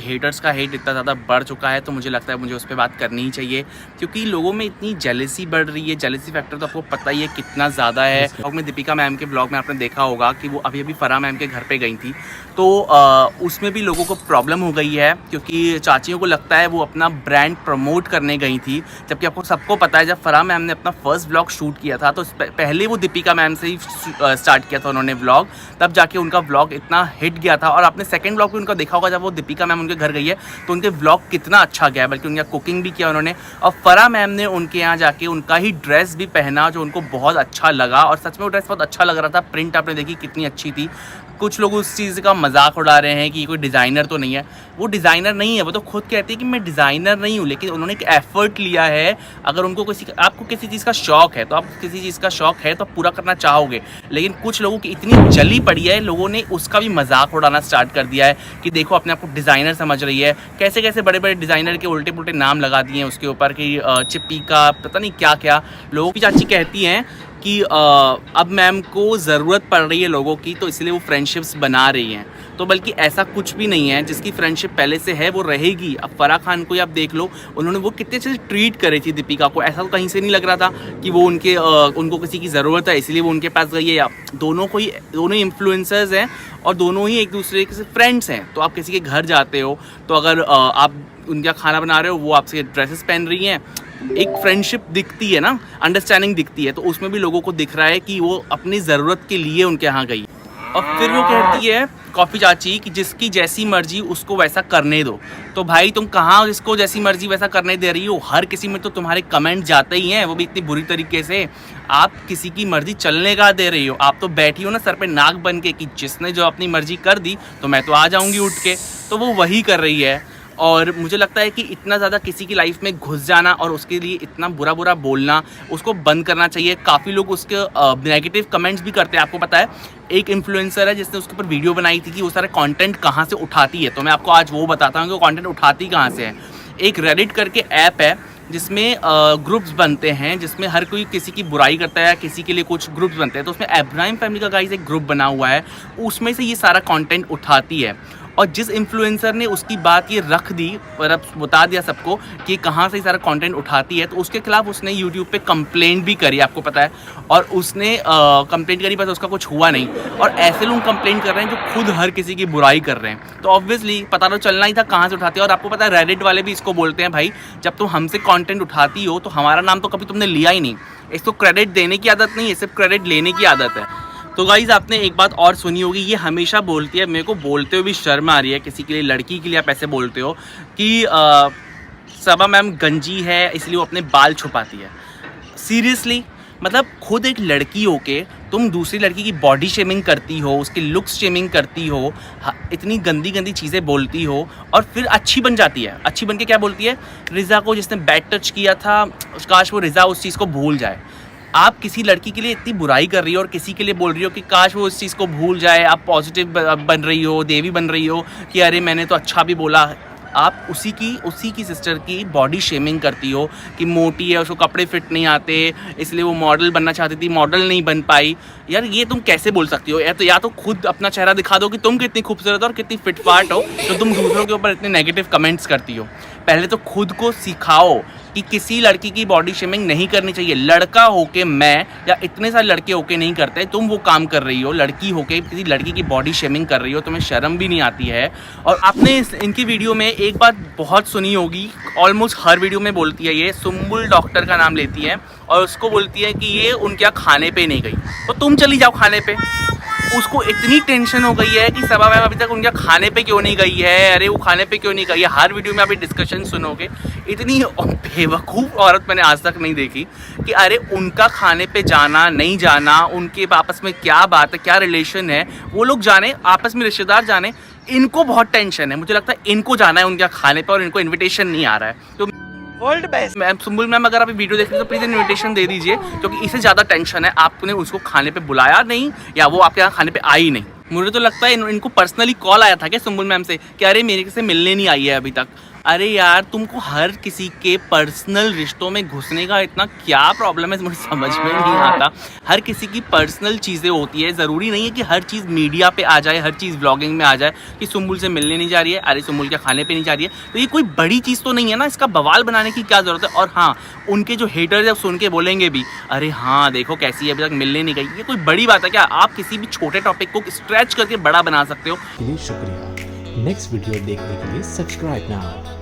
Haters का hate इतना ज़्यादा बढ़ चुका है, तो मुझे लगता है मुझे उस पर बात करनी ही चाहिए, क्योंकि लोगों में इतनी जेलसी बढ़ रही है। जेलसी फैक्टर तो आपको पता ही है कितना ज़्यादा है। ब्लॉग में दीपिका मैम के ब्लॉग में आपने देखा होगा कि वो अभी फराह मैम के घर पे गई थी, तो उसमें भी लोगों को प्रॉब्लम हो गई है, क्योंकि चाचियों को लगता है वो अपना ब्रांड प्रमोट करने गई थी। जबकि आपको सबको पता है जब फराह मैम ने अपना फर्स्ट ब्लॉग शूट किया था तो पहले वो दीपिका मैम से ही स्टार्ट किया था उन्होंने व्लॉग, तब जाके उनका व्लॉग इतना हिट गया था। और आपने सेकंड व्लॉग भी उनका देखा होगा जब वो दीपिका मैम उनके घर गई है तो उनके व्लॉग कितना अच्छा गया, बल्कि उनका कुकिंग भी किया उन्होंने। और फराह मैम ने उनके यहाँ जाके उनका ही ड्रेस भी पहना जो उनको बहुत अच्छा लगा, और सच में वो ड्रेस बहुत अच्छा लग रहा था। प्रिंट आपने देखी कितनी अच्छी थी। कुछ लोग उस चीज़ का मजाक उड़ा रहे हैं कि कोई डिज़ाइनर तो नहीं है, वो डिज़ाइनर नहीं है, वो तो खुद कहती है कि मैं डिज़ाइनर नहीं हूँ, लेकिन उन्होंने एक एफर्ट लिया है। अगर उनको आपको किसी चीज़ का शौक़ है तो आप किसी चीज़ का शौक़ है तो आप पूरा करना चाहोगे, लेकिन कुछ लोगों की इतनी जली पड़ी है, लोगों ने उसका भी मजाक उड़ाना स्टार्ट कर दिया है कि देखो अपने आप को डिज़ाइनर समझ रही है। कैसे कैसे बड़े बड़े डिज़ाइनर के उल्टे पुल्टे नाम लगा दिए हैं उसके ऊपर कि चिप्पी का पता नहीं क्या क्या। लोगों की चाची कहती हैं कि अब मैम को ज़रूरत पड़ रही है लोगों की, तो इसलिए वो फ्रेंडशिप्स बना रही हैं। तो बल्कि ऐसा कुछ भी नहीं है, जिसकी फ्रेंडशिप पहले से है वो रहेगी। अब फराह खान को ही आप देख लो, उन्होंने वो कितने अच्छे से ट्रीट करी थी दीपिका को। ऐसा तो कहीं से नहीं लग रहा था कि वो उनको किसी की ज़रूरत है इसलिए वो उनके पास गई है। या दोनों ही इन्फ्लुएंसर्स हैं और दोनों ही एक दूसरे के फ्रेंड्स हैं। तो आप किसी के घर जाते हो तो अगर आप उनका खाना बना रहे हो, वो आपसे ड्रेसेस पहन रही हैं, एक फ्रेंडशिप दिखती है ना, अंडरस्टैंडिंग दिखती है। तो उसमें भी लोगों को दिख रहा है कि वो अपनी ज़रूरत के लिए उनके यहाँ गई। और फिर वो कहती है कॉफ़ी चाची कि जिसकी जैसी मर्जी उसको वैसा करने दो। तो भाई तुम कहाँ जिसको जैसी मर्जी वैसा करने दे रही हो? हर किसी में तो तुम्हारे कमेंट जाते ही हैं, वो भी इतनी बुरी तरीके से। आप किसी की मर्जी चलने का दे रही हो? आप तो बैठी हो ना सर पे नाक बन के कि जिसने जो अपनी मर्जी कर दी तो मैं तो आ जाऊँगी उठ के। तो वो वही कर रही है। और मुझे लगता है कि इतना ज़्यादा किसी की लाइफ में घुस जाना और उसके लिए इतना बुरा बुरा बोलना, उसको बंद करना चाहिए। काफ़ी लोग उसके नेगेटिव कमेंट्स भी करते हैं। आपको पता है एक इन्फ्लुएंसर है जिसने उसके ऊपर वीडियो बनाई थी कि वो सारे कंटेंट कहाँ से उठाती है, तो मैं आपको आज वो बताता हूँ कि वो कंटेंट उठाती कहाँ से है। एक रेडिट करके ऐप है जिसमें ग्रुप्स बनते हैं, जिसमें हर कोई किसी की बुराई करता है, किसी के लिए कुछ ग्रुप्स बनते हैं। तो उसमें इब्राहिम फैमिली का गाइस एक ग्रुप बना हुआ है, उसमें से ये सारा कंटेंट उठाती है। और जिस इन्फ्लुएंसर ने उसकी बात ये रख दी और अब बता दिया सबको कि कहाँ से सारा कंटेंट उठाती है, तो उसके खिलाफ उसने यूट्यूब पे कंप्लेंट भी करी, आपको पता है। और उसने कंप्लेंट करी, बस उसका कुछ हुआ नहीं। और ऐसे लोग कंप्लेंट कर रहे हैं जो खुद हर किसी की बुराई कर रहे हैं। तो ऑब्वियसली पता तो चलना ही था कहाँ से उठाती है। और आपको पता है रेडिट वाले भी इसको बोलते हैं, भाई जब तुम हमसे कंटेंट उठाती हो तो हमारा नाम तो कभी तुमने लिया ही नहीं। इसको क्रेडिट देने की आदत नहीं है, सिर्फ क्रेडिट लेने की आदत है। तो गाइज़ आपने एक बात और सुनी होगी, ये हमेशा बोलती है, मेरे को बोलते हुए भी शर्म आ रही है, किसी के लिए लड़की के लिए आप ऐसे बोलते हो कि सबा मैम गंजी है इसलिए वो अपने बाल छुपाती है। सीरियसली, मतलब खुद एक लड़की होके तुम दूसरी लड़की की बॉडी शेमिंग करती हो, उसकी लुक्स शेमिंग करती हो, इतनी गंदी गंदी चीज़ें बोलती हो, और फिर अच्छी बन जाती है। अच्छी बन के क्या बोलती है? रिज़ा को जिसने बैड टच किया था, काश वो रिज़ा उस चीज़ को भूल जाए। आप किसी लड़की के लिए इतनी बुराई कर रही हो और किसी के लिए बोल रही हो कि काश वो उस चीज़ को भूल जाए। आप पॉजिटिव बन रही हो, देवी बन रही हो कि अरे मैंने तो अच्छा भी बोला। आप उसी की सिस्टर की बॉडी शेमिंग करती हो कि मोटी है, उसको कपड़े फिट नहीं आते, इसलिए वो मॉडल बनना चाहती थी, मॉडल नहीं बन पाई। यार ये तुम कैसे बोल सकती हो? या तो खुद अपना चेहरा दिखा दो कि तुम कितनी खूबसूरत हो और कितनी फिटफाट हो, तो तुम दूसरों के ऊपर इतने नेगेटिव कमेंट्स करती हो। पहले तो खुद को सिखाओ कि किसी लड़की की बॉडी शेमिंग नहीं करनी चाहिए। लड़का होके मैं या इतने सारे लड़के होके नहीं करते, तुम वो काम कर रही हो। लड़की होके किसी लड़की की बॉडी शेमिंग कर रही हो, तुम्हें शर्म भी नहीं आती है। और आपने इनकी वीडियो में एक बात बहुत सुनी होगी, ऑलमोस्ट हर वीडियो में बोलती है, ये सुम्बुल डॉक्टर का नाम लेती है और उसको बोलती है कि ये उनके यहाँ खाने पे नहीं गई, तो तुम चली जाओ खाने पे। उसको इतनी टेंशन हो गई है कि सबा मैम अभी तक उनके खाने पे क्यों नहीं गई है, अरे वो खाने पे क्यों नहीं गई है। हर वीडियो में आप डिस्कशन सुनोगे। इतनी बेवकूफ़ औरत मैंने आज तक नहीं देखी कि अरे उनका खाने पे जाना नहीं जाना, उनके आपस में क्या बात है, क्या रिलेशन है, वो लोग जाने, आपस में रिश्तेदार जाने। इनको बहुत टेंशन है, मुझे लगता है इनको जाना है उनके खाने पे और इनको इन्विटेशन नहीं आ रहा है। तो world best ma'am Sumbul ma'am, अगर आप वीडियो देख रहे हैं तो प्लीज़ इन्विटेशन दे दीजिए, क्योंकि इससे ज़्यादा टेंशन है। आपने उसको खाने पे बुलाया नहीं या वो आपके यहाँ खाने पे आई नहीं। मुझे तो लगता है इनको पर्सनली कॉल आया था क्या सुम्बुल मैम से कि अरे मेरे से मिलने नहीं आई है अभी तक। अरे यार तुमको हर किसी के पर्सनल रिश्तों में घुसने का इतना क्या प्रॉब्लम है, मुझे समझ में नहीं आता। हर किसी की पर्सनल चीज़ें होती है, ज़रूरी नहीं है कि हर चीज़ मीडिया पे आ जाए, हर चीज़ व्लॉगिंग में आ जाए कि सुम्बुल से मिलने नहीं जा रही है, अरे सुम्बुल के खाने पे नहीं जा रही है, तो ये कोई बड़ी चीज़ तो नहीं है ना, इसका बवाल बनाने की क्या ज़रूरत है। और हाँ, उनके जो हेटर जब सुन के बोलेंगे भी अरे हाँ देखो कैसी है अभी तक मिलने नहीं गई, ये कोई बड़ी बात है क्या? आप किसी भी छोटे टॉपिक को स्ट्रेच करके बड़ा बना सकते हो। शुक्रिया। नेक्स्ट वीडियो देखने के लिए सब्सक्राइब नाउ।